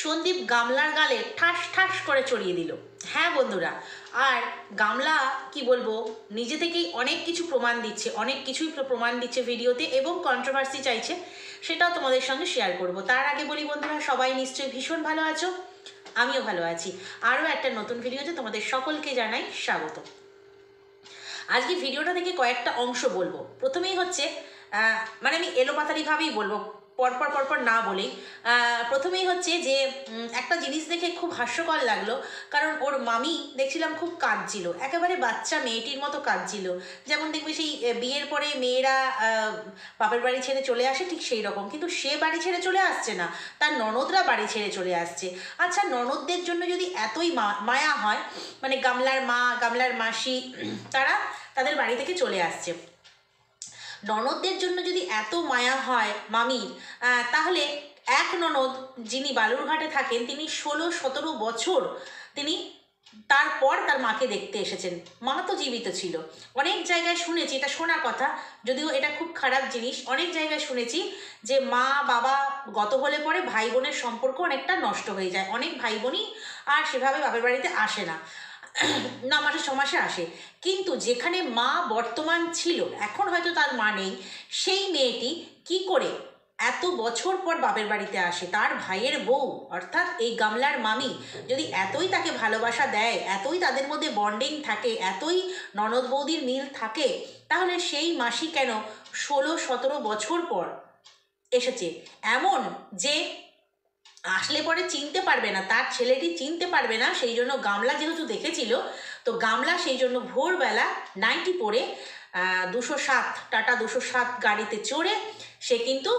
সন্দীপ গামলার গালে ঠাস ঠাস করে চড়িয়ে দিল। হ্যাঁ বন্ধুরা, আর গামলা কি বলবো, নিজে থেকেই অনেক কিছু প্রমাণ দিচ্ছে, অনেক কিছুই প্রমাণ দিচ্ছে ভিডিওতে, এবং কন্ট্রোভার্সি চাইছে, সেটাও তোমাদের সঙ্গে শেয়ার করব। তার আগে বলি বন্ধুরা, সবাই নিশ্চয়ই ভীষণ ভালো আছো, আমিও ভালো আছি। আরও একটা নতুন ভিডিওতে তোমাদের সকলকে জানাই স্বাগত। আজকে ভিডিওটা থেকে কয়েকটা অংশ বলবো। প্রথমেই হচ্ছে মানে আমি এলোপাতাড়িভাবেই বলবো, পরপর পরপর না বলেই। প্রথমেই হচ্ছে যে একটা জিনিস দেখে খুব হাস্যকর লাগলো, কারণ ওর মামি দেখছিলাম খুব কাঁদছিল, একেবারে বাচ্চা মেয়েটির মতো কাঁদছিল। যেমন দেখবে সেই বিয়ের পরে মেয়েরা বাপের বাড়ি ছেড়ে চলে আসে, ঠিক সেই রকম। কিন্তু সে বাড়ি ছেড়ে চলে আসছে না, তার ননদরা বাড়ি ছেড়ে চলে আসছে। আচ্ছা, ননদদের জন্য যদি এতই মায়া হয়, মানে গামলার মা, গামলার মাসি, তারা তাদের বাড়ি থেকে চলে আসছে, ননদদের জন্য যদি এত মায়া হয় মামির, তাহলে এক ননদ যিনি বালুরঘাটে থাকেন, তিনি 16-17 বছর তিনি তারপর তার মাকে দেখতে এসেছেন। মা তো জীবিত ছিল। অনেক জায়গায় শুনেছি, এটা শোনা কথা, যদিও এটা খুব খারাপ জিনিস, অনেক জায়গায় শুনেছি যে মা বাবা গত হলে পরে ভাই বোনের সম্পর্ক অনেকটা নষ্ট হয়ে যায়। অনেক ভাই বোনই আর সেভাবে বাপের বাড়িতে আসে না, 9 মাসে 6 মাসে আসে। কিন্তু যেখানে মা বর্তমান ছিল, এখন হয়তো তার মা নেই, সেই মেয়েটি কি করে এত বছর পর বাপের বাড়িতে আসে? তার ভাইয়ের বউ অর্থাৎ এই গামলার মামি যদি এতই তাকে ভালোবাসা দেয়, এতই তাদের মধ্যে বন্ডিং থাকে, এতই ননদ বৌদির মিল থাকে, তাহলে সেই মাসি কেন 16-17 বছর পর এসেছে? এমন যে আসলে পরে চিনতে পারবে না, তার ছেলেটি চিনতে পারবে না, সেই জন্য গামলা যেহেতু দেখেছিল, তো গামলা সেই জন্য ভোরবেলা নাইটি পরে 207 টাটা 207 গাড়িতে চড়ে সে কিন্তু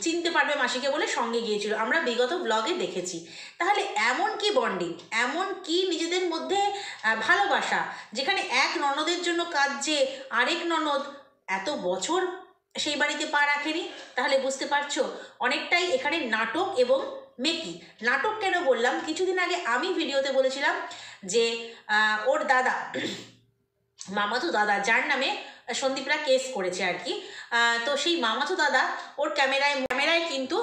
চিনতে পারবে মাসিকে বলে সঙ্গে গিয়েছিল, আমরা বিগত ব্লগে দেখেছি। তাহলে এমন কি বন্ডিং, এমন কি নিজেদের মধ্যে ভালোবাসা, যেখানে এক ননদের জন্য কাঁদছে আরেক ননদ এত বছর সেই বাড়িতে পা রাখেনি? তাহলে বুঝতে পারছো অনেকটাই এখানে নাটক এবং মেকি। নাটক কেন বললাম, কিছুদিন আগে আমি ভিডিওতে বলেছিলাম যে ওর দাদা, মামাতো দাদা, যার নামে সন্দীপরা কেস করেছে আর কি, তো সেই মামাতো দাদা ওর ক্যামেরায় কিন্তু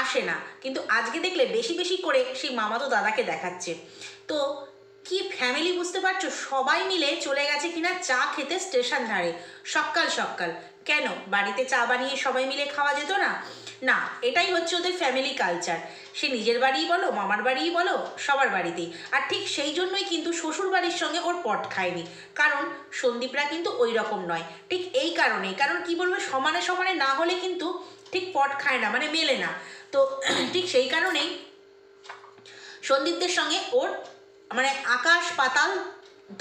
আসে না, কিন্তু আজকে দেখলে বেশি বেশি করে সেই মামাতো দাদাকে দেখাচ্ছে। তো কি ফ্যামিলি, বুঝতে পারছো? সবাই মিলে চলে গেছে কিনা চা খেতে স্টেশন ধারে সকাল সকাল। কেন বাড়িতে চা বানিয়ে সবাই মিলে খাওয়া যেত না? না, এটাই হচ্ছে ওদের ফ্যামিলি কালচার। সে নিজের বাড়িই বলো, মামার বাড়িই বলো, সবার বাড়িতেই। আর ঠিক সেই জন্যই কিন্তু শ্বশুর বাড়ির সঙ্গে ওর পট খায়নি, কারণ সন্দীপরা কিন্তু ওই রকম নয়। ঠিক এই কারণেই, কারণ কি বলবো, সমানে সমানে না হলে কিন্তু ঠিক পট খায় না, মানে মেলে না। তো ঠিক সেই কারণেই সন্দীপদের সঙ্গে ওর মানে আকাশ পাতাল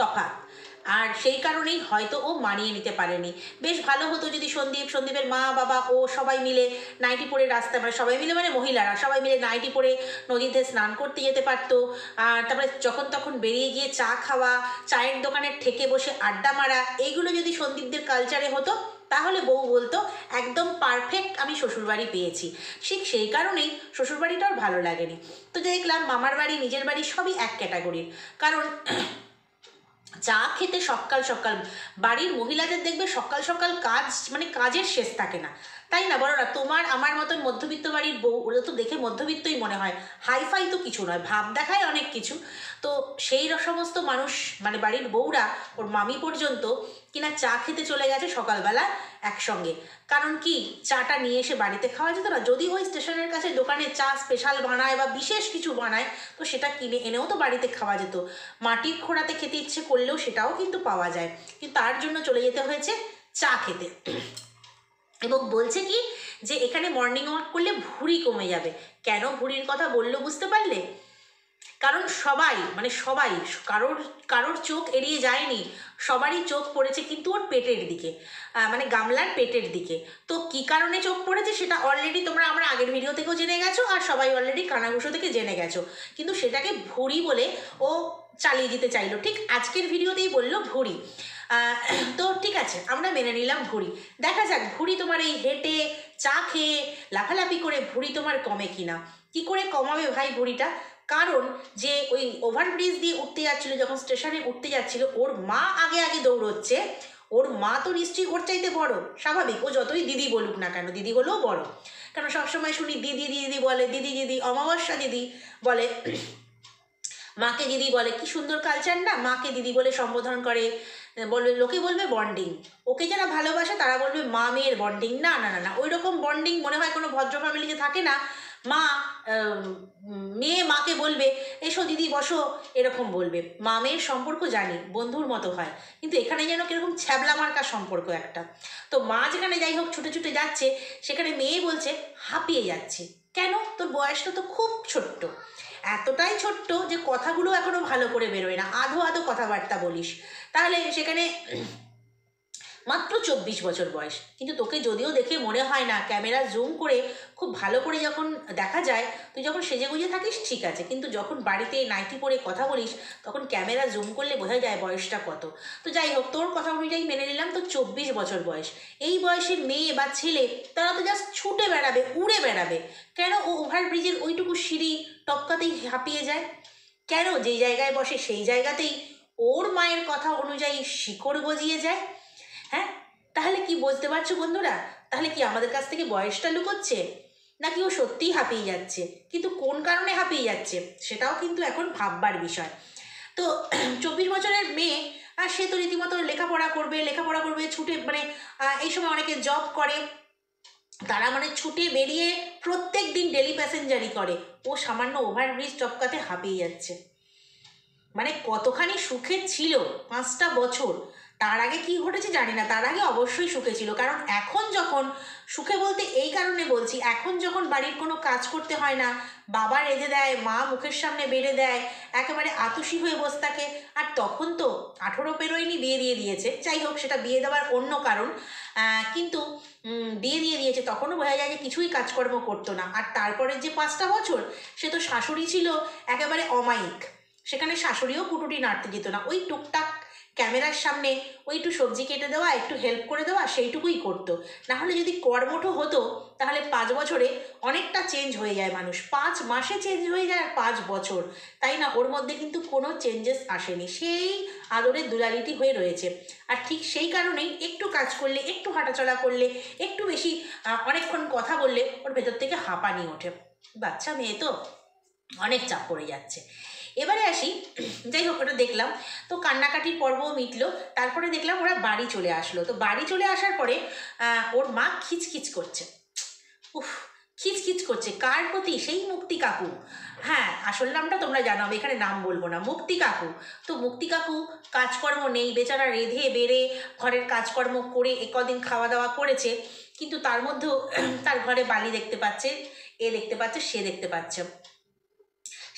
তফাৎ, আর সেই কারণেই হয়তো ও মানিয়ে নিতে পারেনি। বেশ ভালো হতো যদি সন্দীপের মা বাবা ও সবাই মিলে নাইটি পরে রাস্তায়, মানে সবাই মিলে মানে মহিলারা সবাই মিলে নাইটি পরে নদীতে স্নান করতে যেতে পারতো। আর তারপরে যখন তখন বেরিয়ে গিয়ে চা খাওয়া, চায়ের দোকানে ঠেকে বসে আড্ডা মারা, এইগুলো যদি সন্দীপদের কালচারে হতো, তাহলে বউ বলতো একদম পারফেক্ট আমি শ্বশুরবাড়ি পেয়েছি। ঠিক সেই কারণেই শ্বশুরবাড়িটাও ভালো লাগেনি। তো দেখলাম মামার বাড়ি নিজের বাড়ি সবই এক ক্যাটাগরির, কারণ চা খেতে সকাল সকাল বাড়ির মহিলাদের দেখবে সকাল সকাল কাজ, মানে কাজের শেষ থাকে না, তাই না বলো না? তোমার আমার মতন মধ্যবিত্ত বাড়ির বউ, ওরা তো দেখে মধ্যবিত্তই মনে হয়, হাইফাই তো কিছু নয়, ভাব দেখায় অনেক কিছু। তো সেই সমস্ত মানুষ, মানে বাড়ির বউরা, ওর মামি পর্যন্ত কিনা চা খেতে চলে গেছে সকালবেলা একসঙ্গে। কারণ কি, চাটা নিয়ে এসে বাড়িতে খাওয়া যেত না? যদি ওই স্টেশনের কাছে দোকানে চা স্পেশাল বানায় বা বিশেষ কিছু বানায়, তো সেটা কিনে এনেও তো বাড়িতে খাওয়া যেত। মাটির খোঁড়াতে খেতে ইচ্ছে করলেও সেটাও কিন্তু পাওয়া যায়, কিন্তু তার জন্য চলে যেতে হয়েছে চা খেতে। এবং বলছে কি যে এখানে মর্নিং ওয়াক করলে ভুঁড়ি কমে যাবে। কেন ভুঁড়ির কথা বললো বুঝতে পারলে? কারণ সবাই, মানে সবাই, কারোর চোখ এড়িয়ে যায়নি, সবারই চোখ পড়েছে কিন্তু ওর পেটের দিকে, মানে গামলার পেটের দিকে। তো কি কারণে চোখ পড়েছে সেটা অলরেডি আমরা আগের ভিডিও থেকেও জেনে গেছো, আর সবাই অলরেডি কানাঘুষো থেকে জেনে গেছো। কিন্তু সেটাকে ভুঁড়ি বলে ও চালিয়ে দিতে চাইলো, ঠিক আজকের ভিডিওতেই বললো ভুঁড়ি। তো ঠিক আছে, আমরা মেনে নিলাম ভুঁড়ি। দেখা যাক ভুঁড়ি তোমার এই হেঁটে চা খেয়ে লাফালাফি করে ভুঁড়ি তোমার কমে কিনা। কি করে কমাবে ভাই ভুঁড়িটা? কারণ যে ওই ওভারব্রিজ দিয়ে উঠতে যাচ্ছিলো, যখন স্টেশনে উঠতে যাচ্ছিলো, ওর মা আগে আগে দৌড়চ্ছে, ওর মা তো নিশ্চয়ই ওর চাইতে বড়, স্বাভাবিক, ও যতই দিদি বলুক না কেন, দিদি হলেও বড়। কেন সবসময় শুনি দিদি দিদি বলে, দিদি দিদি, অমাবস্যা দিদি বলে, মাকে দিদি বলে, কি সুন্দর কালচার না, মাকে দিদি বলে সম্বোধন করে, বলবে, লোকে বলবে বন্ডিং, ওকে যারা ভালোবাসে তারা বলবে মা মেয়ের বন্ডিং। না না না না, ওই রকম বন্ডিং মনে হয় কোনো ভদ্র ফ্যামিলিতে থাকে না। মা মেয়ে মাকে বলবে এসো দিদি বসো, এরকম বলবে। মা মেয়ের সম্পর্ক জানি বন্ধুর মতো হয়, কিন্তু এখানে যেন কিরকম ছ্যাবলা মার্কা সম্পর্ক একটা। তো মা যেখানে যাই হোক ছুটে ছুটে যাচ্ছে, সেখানে মেয়ে বলছে হাঁপিয়ে যাচ্ছে। কেন? তোর বয়সটা তো খুব ছোট্ট, এতটাই ছোট্ট যে কথাগুলো এখনো ভালো করে বেরোয় না, আধো আধো কথাবার্তা বলিস। তাহলে সেখানে মাত্র 24 বছর বয়স, কিন্তু তোকে যদিও দেখে মনে হয় না, ক্যামেরা জুম করে খুব ভালো করে যখন দেখা যায়, তুই যখন সেজে গুজে থাকিস ঠিক আছে, কিন্তু যখন বাড়িতে নাইটি পরে কথা বলিস তখন ক্যামেরা জুম করলে বোঝা যায় বয়সটা কত। তো যাই হোক, তোর কথা অনুযায়ী মেনে নিলাম তো 24 বছর বয়স। এই বয়সের মেয়ে বা ছেলে তারা তো জাস্ট ছুটে বেড়াবে, উড়ে বেড়াবে। কেন ও ওভারব্রিজের ওইটুকু সিঁড়ি টপকাতেই হাঁপিয়ে যায়? কেন যেই জায়গায় বসে সেই জায়গাতেই ওর মায়ের কথা অনুযায়ী শিকড় গজিয়ে যায়? হ্যাঁ, তাহলে কি বুঝতে পারছো বন্ধুরা? তাহলে কি আমাদের কাছ থেকে বয়সটা লুকোচ্ছে, নাকি ও সত্যিই হাঁপিয়ে যাচ্ছে? কিন্তু কোন কারণে হাঁপিয়ে যাচ্ছে সেটাও কিন্তু এখন ভাববার বিষয়। তো 24 বছরের মেয়ে, আর সে তো রীতিমতো লেখাপড়া করবে ছুটে, মানে এই সময় অনেকে জব করে, তারা মানে ছুটে বেরিয়ে প্রত্যেক দিন ডেলি প্যাসেঞ্জারি করে। ও সামান্য ওভারব্রিজ টপকাতে হাঁপিয়ে যাচ্ছে। মানে কতখানি সুখে ছিল 5টা বছর। তার আগে কি ঘটেছে জানি না, তার আগে অবশ্যই সুখে ছিল। কারণ এখন যখন সুখে, বলতে এই কারণে বলছি, এখন যখন বাড়ির কোনো কাজ করতে হয় না, বাবা রেঁধে দেয়, মা মুখের সামনে বেড়ে দেয়, একেবারে আতুষি হয়ে বসে থাকে। আর তখন তো 18 পেরোয়নি, বিয়ে দিয়ে দিয়েছে, যাই হোক সেটা বিয়ে দেওয়ার অন্য কারণ, কিন্তু বিয়ে দিয়ে দিয়েছে, তখনও বোঝা যায় যে কিছুই কাজকর্ম করতো না। আর তারপরে যে 5টা বছর সে তো শাশুড়ি ছিল একেবারে অমায়িক, সেখানে শাশুড়িও কুটুটি নাড়তে যেত না, ওই টুকটাক ক্যামেরার সামনে ওই একটু সবজি কেটে দেওয়া, একটু হেল্প করে দেওয়া, সেইটুকুই করতো। নাহলে যদি কর্মঠ হতো তাহলে 5 বছরে অনেকটা চেঞ্জ হয়ে যায় মানুষ, 5 মাসে চেঞ্জ হয়ে যায় আর 5 বছর, তাই না? ওর মধ্যে কিন্তু কোনো চেঞ্জেস আসেনি, সেই আদরের দুলালিটি হয়ে রয়েছে। আর ঠিক সেই কারণেই একটু কাজ করলে, একটু হাঁটাচলা করলে, একটু বেশি অনেকক্ষণ কথা বললে ওর ভেতর থেকে হাঁপানি ওঠে। বাচ্চা মেয়ে তো অনেক চাপ পড়ে যাচ্ছে। এবারে আসি, যাই হোক ওটা দেখলাম, তো কান্নাকাটির পর্বও মিটলো। তারপরে দেখলাম ওরা বাড়ি চলে আসলো। তো বাড়ি চলে আসার পরে ওর মা খিচখিচ করছে, উফ, খিচখিচ করছে কার প্রতি? সেই মুক্তি কাকু। হ্যাঁ, আসল নামটা তোমরা জানো, আমি এখানে নাম বলবো না, মুক্তি কাকু। তো মুক্তি কাকু কাজকর্ম নেই, বেচারা রেঁধে বেড়ে ঘরের কাজকর্ম করে কদিন খাওয়া দাওয়া করেছে, কিন্তু তার মধ্যেও তার ঘরে বালি দেখতে পাচ্ছে, এ দেখতে পাচ্ছে, সে দেখতে পাচ্ছে,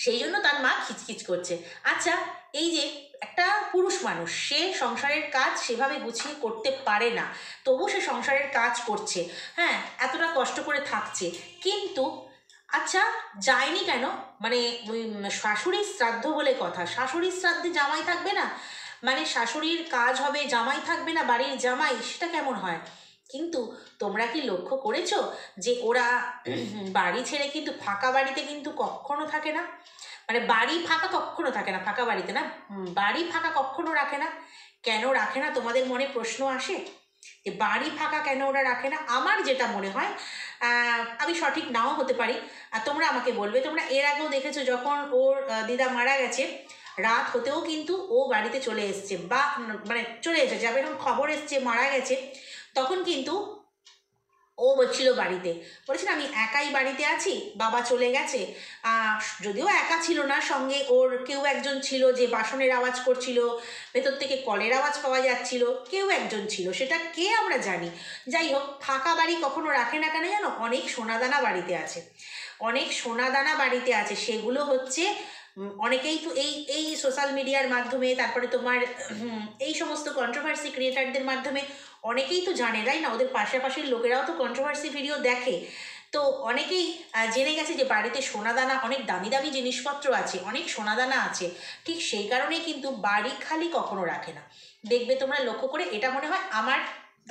সেই জন্য তার মা খিচখিচ করছে। আচ্ছা, এই যে একটা পুরুষ মানুষ, সে সংসারের কাজ সেভাবে গুছিয়ে করতে পারে না, তবু সে সংসারের কাজ করছে, হ্যাঁ, এতটা কষ্ট করে থাকছে, কিন্তু আচ্ছা যায়নি কেন? মানে ওই শাশুড়ির শ্রাদ্ধ বলে কথা, শাশুড়ির শ্রাদ্ধে জামাই থাকবে না? মানে শাশুড়ির কাজ হবে, জামাই থাকবে না, বাড়ির জামাই, সেটা কেমন হয়? কিন্তু তোমরা কি লক্ষ্য করেছো যে ওরা বাড়ি ছেড়ে কিন্তু ফাঁকা বাড়িতে কিন্তু কখনো থাকে না, মানে বাড়ি ফাঁকা কখনো থাকে না, ফাঁকা বাড়িতে না, বাড়ি ফাঁকা কখনো রাখে না। কেন রাখে না তোমাদের মনে প্রশ্ন আসে যে বাড়ি ফাঁকা কেন ওরা রাখে না? আমার যেটা মনে হয়, আমি সঠিক নাও হতে পারি, তোমরা আমাকে বলবে। তোমরা এর আগেও দেখেছো যখন ওর দিদা মারা গেছে, রাত হতেও কিন্তু ও বাড়িতে চলে এসছে, বা মানে চলে এসেছে, আবার যখন খবর এসছে মারা গেছে, তখন কিন্তু ও বলছিল বাড়িতে, বলেছিল আমি একাই বাড়িতে আছি, বাবা চলে গেছে। যদিও একা ছিল না, সঙ্গে ওর কেউ একজন ছিল যে বাসনের আওয়াজ করছিল, ভেতর থেকে কলের আওয়াজ পাওয়া যাচ্ছিল, কেউ একজন ছিল, সেটা কে আমরা জানি। যাই হোক, ফাঁকা বাড়ি কখনো রাখে না কেন জানো? অনেক সোনাদানা বাড়িতে আছে, অনেক সোনাদানা বাড়িতে আছে, সেগুলো হচ্ছে অনেকেই তো এই এই সোশ্যাল মিডিয়ার মাধ্যমে, তারপরে তোমার এই সমস্ত কন্ট্রোভার্সি ক্রিয়েটারদের মাধ্যমে অনেকেই তো জানে, তাই না? ওদের পাশাপাশির লোকেরাও তো কন্ট্রোভার্সি ভিডিও দেখে, তো অনেকেই জেনে গেছে যে বাড়িতে সোনাদানা, অনেক দামি দামি জিনিসপত্র আছে, অনেক সোনাদানা আছে। ঠিক সেই কারণেই কিন্তু বাড়ি খালি কখনো রাখে না। দেখবে তোমরা লক্ষ্য করে, এটা মনে হয় আমার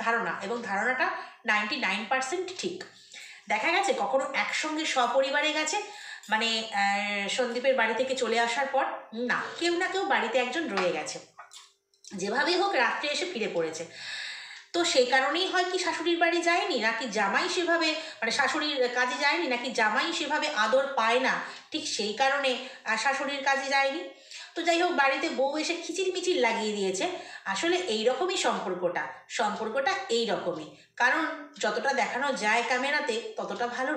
ধারণা, এবং ধারণাটা 99% ঠিক। দেখা গেছে কখনো একসঙ্গে সপরিবারে গেছে, মানে সন্দীপের বাড়ি থেকে চলে আসার পর, না, কেউ না কেউ বাড়িতে একজন রয়ে গেছে। যেভাবেই হোক রাত্রে এসে ফিরে পড়েছে। তো সেই কারণেই হয় কি শাশুড়ির বাড়ি যায়নি, নাকি জামাই সেভাবে মানে শাশুড়ির কাজে যায়নি, নাকি জামাই সেভাবে আদর পায় না, ঠিক সেই কারণে শাশুড়ির কাজে যায়নি। তো যাই হোক, বাড়িতে বউ এসে খিচির মিচির লাগিয়ে দিয়েছে। আসলে এই রকমই সম্পর্কটা এই রকমই। কারণ যতটা দেখানো যায় ক্যামেরাতে ততটা ভালো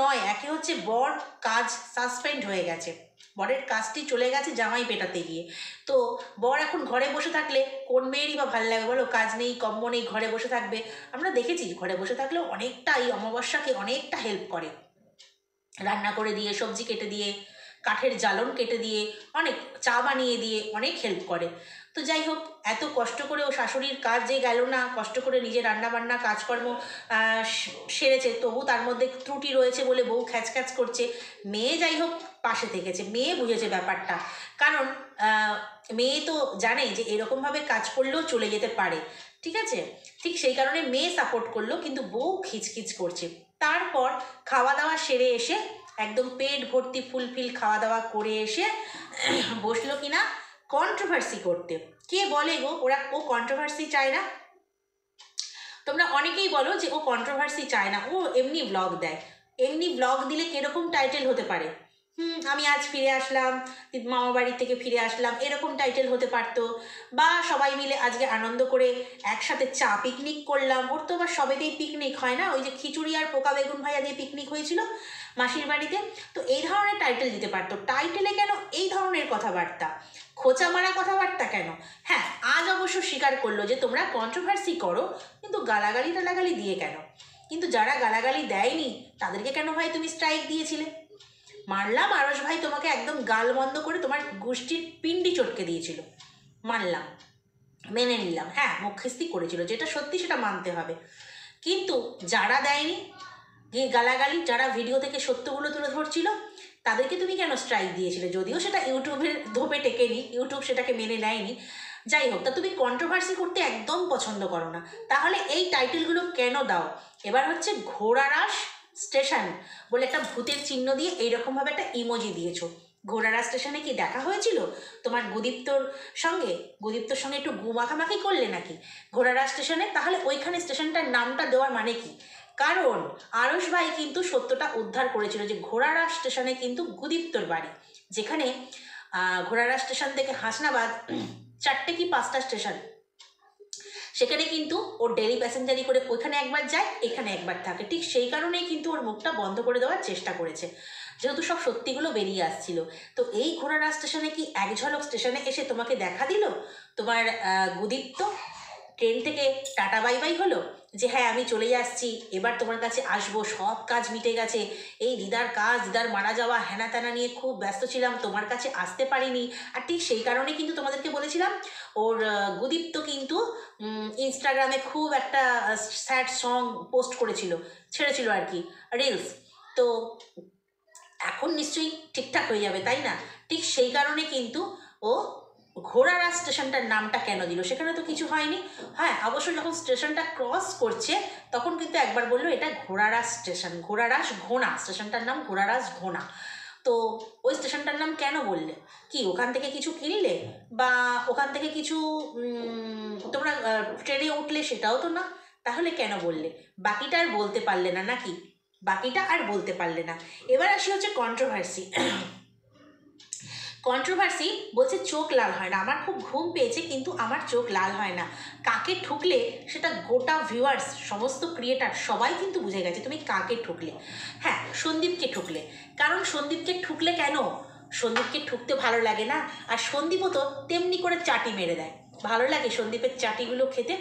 নয়। একে হচ্ছে বর কাজ সাসপেন্ড হয়ে গেছে, বরের কাজটি চলে গেছে জামাই পেটাতে গিয়ে। তো বর এখন ঘরে বসে থাকলে কোন মেয়েরই বা ভালো লাগে বলো? কাজ নেই, কম্ম নেই, ঘরে বসে থাকবে। আমরা দেখেছি ঘরে বসে থাকলেও অনেকটা এই অমাবস্যাকে অনেকটা হেল্প করে, রান্না করে দিয়ে, সবজি কেটে দিয়ে, কাঠের জ্বালন কেটে দিয়ে, অনেক চা বানিয়ে দিয়ে অনেক হেল্প করে। তো যাই হোক, এত কষ্ট করে ও শাশুড়ির কাজ যে গেল না, কষ্ট করে নিজে রান্নাবান্না কাজকর্ম সেরেছে, তবু তার মধ্যে ত্রুটি রয়েছে বলে বউ খ্যাচ খ্যাচ করছে। মেয়ে যাই হোক পাশে থেকেছে, মেয়ে বুঝেছে ব্যাপারটা। কারণ মেয়ে তো জানে যে এরকমভাবে কাজ করলেও চলে যেতে পারে, ঠিক আছে? ঠিক সেই কারণে মেয়ে সাপোর্ট করলো, কিন্তু বউ খিচখিচ করছে। তারপর খাওয়া দাওয়া সেরে এসে একদম পেট ভর্তি ফুলফিল খাওয়া দাওয়া করে এসে বসলো কিনা কন্ট্রোভার্সি করতে। কে বলে গো ও কন্ট্রোভার্সি চায় না? তোমরা অনেকেই বলো যে ও কন্ট্রোভার্সি চায় না, ও এমনি ব্লগ দেয়। এমনি ব্লগ দিলে কিরকম টাইটেল হতে পারে? আমি আজ ফিরে আসলাম, মামা বাড়ি থেকে ফিরে আসলাম, এরকম টাইটেল হতে পারতো। বা সবাই মিলে আজকে আনন্দ করে একসাথে চা পিকনিক করলাম। ওর তো আবার সবেতেই পিকনিক হয় না, ওই যে খিচুড়ি আর পোকা বেগুন ভাজা দিয়ে পিকনিক হয়েছিল মাসির বাড়িতে। তো এই ধরনের টাইটেল দিতে পারতো। টাইটেলে কেন এই ধরনের কথাবার্তা, খোঁচা মারা কথাবার্তা কেন? হ্যাঁ, আজ অবশ্য স্বীকার করলো যে তোমরা কন্ট্রোভার্সি করো, কিন্তু গালাগালি টালাগালি দিয়ে কেন? কিন্তু যারা গালাগালি দেয়নি তাদেরকে কেন ভাই তুমি স্ট্রাইক দিয়েছিলে? মানলাম আরস ভাই তোমাকে একদম গাল বন্ধ করে তোমার গোষ্ঠীর পিন্ডি চটকে দিয়েছিল, মানলাম, মেনে নিলাম, হ্যাঁ মুখখিস্তি করেছিল, যেটা সত্যি সেটা মানতে হবে। কিন্তু যারা দেয়নি গালাগালি, যারা ভিডিও থেকে সত্যগুলো তুলে ধরছিল, তাদেরকে তুমি কেন স্ট্রাইক দিয়েছিলে? যদিও সেটা ইউটিউবের ধোপে টেকেনি, ইউটিউব সেটাকে মেনে নেয়নি। যাই হোক, তা তুমি কন্ট্রোভার্সি করতে একদম পছন্দ করো না, তাহলে এই টাইটেলগুলো কেন দাও? এবার হচ্ছে ঘোড়ারাস স্টেশন বলে একটা ভূতের চিহ্ন দিয়ে এইরকমভাবে একটা ইমোজি দিয়েছো। ঘোড়ারা স্টেশনে কি দেখা হয়েছিল তোমার গুদীপ্তর সঙ্গে একটু গু মাখামাখি করলে নাকি ঘোড়ারা স্টেশনে? তাহলে ওইখানে স্টেশনটার নামটা দেওয়ার মানে কি? কারণ আরস ভাই কিন্তু সত্যটা উদ্ধার করেছিল যে ঘোড়ারা স্টেশনে কিন্তু গুদীপ্তর বাড়ি, যেখানে ঘোড়ারা স্টেশন থেকে হাসনাবাদ 4টে কি 5টা স্টেশন, সেখানে কিন্তু ওর ডেলি প্যাসেঞ্জারি করে ওইখানে একবার যায়, এখানে একবার থাকে। ঠিক সেই কারণেই কিন্তু ওর মুখটা বন্ধ করে দেওয়ার চেষ্টা করেছে, যেহেতু সব সত্যিগুলো বেরিয়ে আসছিল। তো এই ঘোড়ারা স্টেশনে কি এক ঝলক স্টেশনে এসে তোমাকে দেখা দিল তোমার গুদীপ্ত? ট্রেন থেকে টাটা বাই বাই হলো যে হ্যাঁ আমি চলে আসছি, এবার তোমার কাছে আসবো, সব কাজ মিটে গেছে, এই দিদার মারা যাওয়া হ্যানা ত্যানা নিয়ে খুব ব্যস্ত ছিলাম, তোমার কাছে আসতে পারিনি। আর ঠিক সেই কারণে কিন্তু তোমাদেরকে বলেছিলাম ওর গুদীপ্ত কিন্তু ইনস্টাগ্রামে খুব একটা স্যাড সং পোস্ট ছেড়েছিল আর কি, রিলস। তো এখন নিশ্চয়ই ঠিকঠাক হয়ে যাবে, তাই না? ঠিক সেই কারণে কিন্তু ও ঘোড়ারা স্টেশনটার নামটা কেন দিল? সেখানে তো কিছু হয়নি। হ্যাঁ, অবশ্য যখন স্টেশনটা ক্রস করছে তখন কিন্তু একবার বললো এটা ঘোড়ারাস স্টেশন, ঘোড়ারাস ঘোনা, স্টেশনটার নাম ঘোড়ারাস ঘোনা। তো ওই স্টেশনটার নাম কেন বললে? কি ওখান থেকে কিছু কিনলে, বা ওখান থেকে কিছু তোমরা ট্রেনে উঠলে? সেটাও তো না। তাহলে কেন বললে? বাকিটা আর বলতে পারলে না নাকি? বাকিটা আর বলতে পারলে না। এবার আসি হচ্ছে কন্ট্রোভার্সি বলছে চোখ লাল হয় না। আমার খুব ঘুম পেয়েছে কিন্তু আমার চোখ লাল হয় না। কাকে ঠুকলে সেটা গোটা ভিউয়ার্স, সমস্ত ক্রিয়েটার সবাই কিন্তু বুঝে গেছে তুমি কাকে ঠুকলে। হ্যাঁ, সন্দীপকে ঠুকলে। কারণ সন্দীপকে ঠুকলে কেন? সন্দীপকে ঠুকতে ভালো লাগে না? আর সন্দীপও তো তেমনি করে চাটি মেরে দেয়। ভালো লাগে সন্দীপের চাটিগুলো খেতে।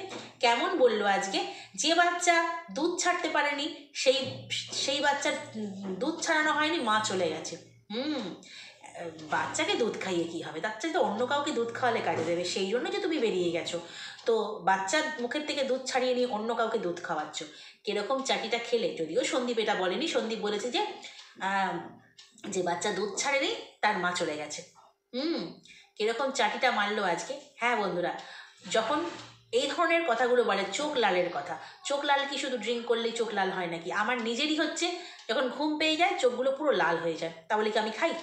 কেমন বললো আজকে, যে বাচ্চা দুধ ছাড়তে পারেনি সেই বাচ্চার দুধ ছাড়ানো হয়নি, মা চলে গেছে। বাচ্চাকে দুধ খাইয়ে কী হবে? তার চাইতে অন্য কাউকে দুধ খাওয়ালে কাজে দেবে, সেই জন্য যে তুমি বেরিয়ে গেছো। তো বাচ্চার মুখের থেকে দুধ ছাড়িয়ে নিয়ে অন্য কাউকে দুধ খাওয়াচ্ছ। কীরকম চাটিটা খেলে? যদিও সন্দীপ এটা বলেনি, সন্দীপ বলেছে যে বাচ্চা দুধ ছাড়েনি তার মা চলে গেছে। কীরকম চাটিটা মারলো আজকে। হ্যাঁ বন্ধুরা, যখন এই ধরনের কথাগুলো বলে, চোখ লালের কথা, চোখ লাল কি শুধু ড্রিঙ্ক করলেই চোখ লাল হয় নাকি? আমার নিজেরই হচ্ছে, যখন ঘুম পেয়ে যায় চোখগুলো পুরো লাল হয়ে যায়, তাহলে কি আমি খাই?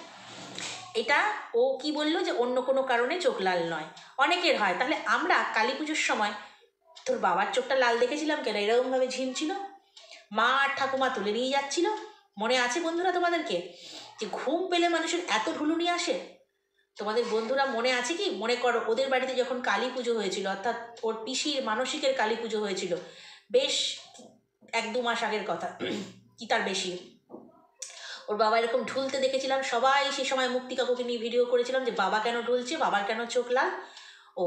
এটা ও কি বললো যে অন্য কোনো কারণে চোখ লাল নয়, অনেকের হয়। তাহলে আমরা কালী পুজোর সময় তোর বাবার চোখটা লাল দেখেছিলাম কেন, এরকমভাবে ঝিমছিল, মা আর ঠাকুমা তুলে নিয়ে যাচ্ছিল। মনে আছে বন্ধুরা তোমাদেরকে যে ঘুম পেলে মানুষের এত ঢুলুনি আসে? তোমাদের বন্ধুরা মনে আছে কি? মনে করো ওদের বাড়িতে যখন কালী পুজো হয়েছিল, অর্থাৎ ওর পিসির মানসিকের কালী পুজো হয়েছিল, বেশ 1-2 মাস আগের কথা, কি তার বেশি। ওর বাবা এরকম ঢুলতে দেখেছিলাম, সবাই সে সময় মুক্তি কাকুকে নিয়ে ভিডিও করেছিলাম যে বাবা কেন ঢুলছে, বাবার কেন চোখ লাল। ও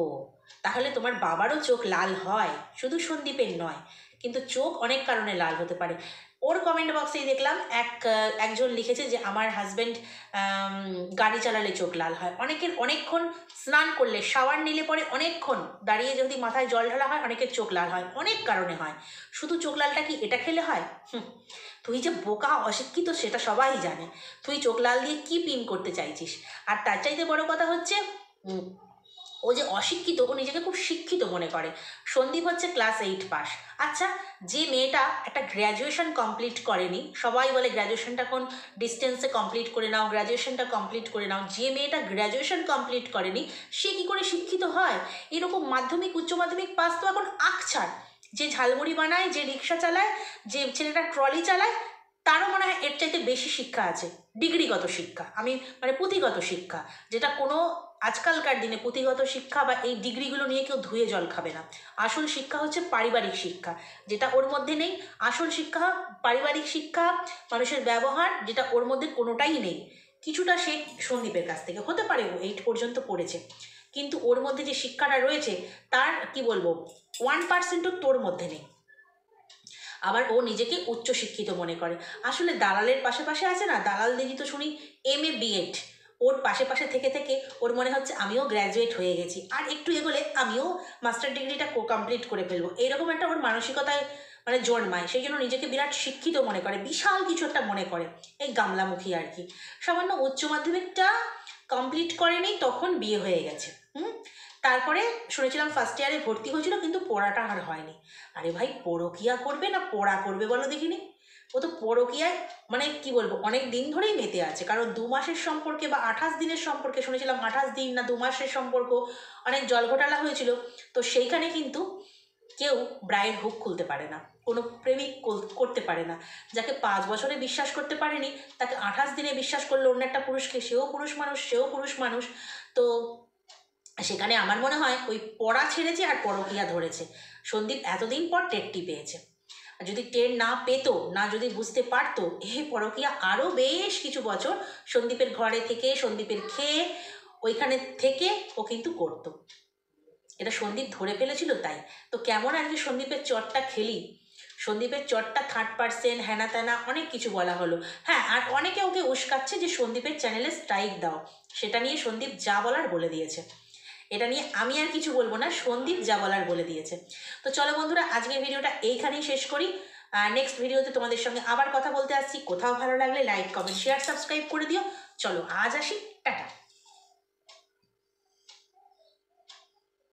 তাহলে তোমার বাবারও চোখ লাল হয়, শুধু সন্দীপের নয়, কিন্তু চোখ অনেক কারণে লাল হতে পারে। ওর কমেন্ট বক্সেই দেখলাম একজন লিখেছে যে আমার হাজব্যান্ড গাড়ি চালালে চোখ লাল হয়। অনেকের অনেকক্ষণ স্নান করলে, শাওয়ার নিলে পরে অনেকক্ষণ দাঁড়িয়ে যদি মাথায় জল ঢালা হয়, অনেকের চোখ লাল হয়, অনেক কারণে হয়। শুধু চোখ লালটা কি এটা খেলে হয়? তুই যে বোকা অশিক্ষিত সেটা সবাই জানে। তুই চোখ লাল দিয়ে কি পিন করতে চাইছিস? আর তার চাইতে বড় কথা হচ্ছে ও যে অশিক্ষিত, ও নিজেকে খুব শিক্ষিত মনে করে। সন্দীপ হচ্ছে ক্লাস 8 পাস। আচ্ছা, যে মেয়েটা একটা গ্র্যাজুয়েশন কমপ্লিট করেনি, সবাই বলে গ্র্যাজুয়েশনটা কোন ডিস্টেন্সে কমপ্লিট করে নাও, গ্র্যাজুয়েশনটা কমপ্লিট করে নাও, যে মেয়েটা গ্র্যাজুয়েশন কমপ্লিট করেনি সে কি করে শিক্ষিত হয়? এরকম মাধ্যমিক উচ্চ মাধ্যমিক পাস তো এখন আখছাড়। যে ঝালমুড়ি বানায়, যে রিক্সা চালায়, যে ছেলেটা ট্রলি চালায়, তারও মনে হয় এর চাইতে বেশি শিক্ষা আছে, ডিগ্রিগত শিক্ষা, আমি মানে পুঁথিগত শিক্ষা, যেটা কোনো আজকালকার দিনে পুঁথিগত শিক্ষা বা এই ডিগ্রিগুলো নিয়ে কেউ ধুয়ে জল খাবে না। আসল শিক্ষা হচ্ছে পারিবারিক শিক্ষা, যেটা ওর মধ্যে নেই। আসল শিক্ষা পারিবারিক শিক্ষা, মানুষের ব্যবহার, যেটা ওর মধ্যে কোনোটাই নেই। কিছুটা সে সন্দীপের কাছ থেকে হতে পারে, ও 8 পর্যন্ত পড়েছে, কিন্তু ওর মধ্যে যে শিক্ষাটা রয়েছে তার কি বলবো 1%ও তোর মধ্যে নেই। আবার ও নিজেকে উচ্চশিক্ষিত মনে করে। আসলে দালালের পাশে পাশে আছে না, দালাল দিদি তো শুনি MA BEd, ওর পাশে পাশে থেকে থেকে ওর মনে হচ্ছে আমিও গ্র্যাজুয়েট হয়ে গেছি, আর একটু এগোলে আমিও মাস্টার ডিগ্রিটা কমপ্লিট করে ফেলবো, এইরকম একটা ওর মানসিকতায় মানে জন্মায়। সেই জন্য নিজেকে বিরাট শিক্ষিত মনে করে, বিশাল কিছু একটা মনে করে, এই গামলামুখী আর কি। সামান্য উচ্চ মাধ্যমিকটা কমপ্লিট করেনি তখন বিয়ে হয়ে গেছে। তারপরে শুনেছিলাম ফার্স্ট ইয়ারে ভর্তি হয়েছিল, কিন্তু পড়াটা আর হয়নি। আরে ভাই, পরকিয়া করবে না পড়া করবে বলো দেখিনি? ও তো পরকিয়ায় মানে কি বলবো অনেক দিন ধরেই মেতে আছে, কারণ 2 মাসের সম্পর্কে বা 28 দিনের সম্পর্কে, শুনেছিলাম 28 দিন না 2 মাসের সম্পর্ক, অনেক জলঘোটালা হয়েছিল। তো সেইখানে কিন্তু কেউ ব্রাইড হুক খুলতে পারে না, কোনো প্রেমিক করতে পারে না। যাকে 5 বছরে বিশ্বাস করতে পারেনি তাকে 28 দিনে বিশ্বাস করলো অন্য একটা পুরুষকে, সেও পুরুষ মানুষ, সেও পুরুষ মানুষ। তো সেখানে আমার মনে হয় ওই পড়া ছেড়েছে আর পরকিয়া ধরেছে। সন্দীপ এতদিন পর টেরটি পেয়েছে। আর যদি টের না পেতো, না যদি বুঝতে পারতো, এই পরকিয়া আরও বেশ কিছু বছর সন্দীপের ঘরে থেকে, সন্দীপের খেয়ে, ওইখানে থেকে ও কিন্তু করতো। এটা সন্দীপ ধরে ফেলেছিল তাই। তো কেমন আজকে সন্দীপের চটটা খেলি, সন্দীপের চটটা 3rd পার্সেন, হ্যানা ত্যানা অনেক কিছু বলা হলো। হ্যাঁ, আর অনেকে ওকে উস্কাচ্ছে যে সন্দীপের চ্যানেলে স্ট্রাইক দাও, সেটা নিয়ে সন্দীপ যা বলার বলে দিয়েছে। এটা নিয়ে আমি আর কিছু বলবো না, সন্দীপ যা বলার বলে দিয়েছে। তো চলো বন্ধুরা, আজকের ভিডিওটা এইখানেই শেষ করি। নেক্সট ভিডিওতে তোমাদের সঙ্গে আবার কথা বলতে আসছি। কোথাও ভালো লাগলে লাইক, কমেন্ট, শেয়ার, সাবস্ক্রাইব করে দিও। চলো আজ আসি, টাটা।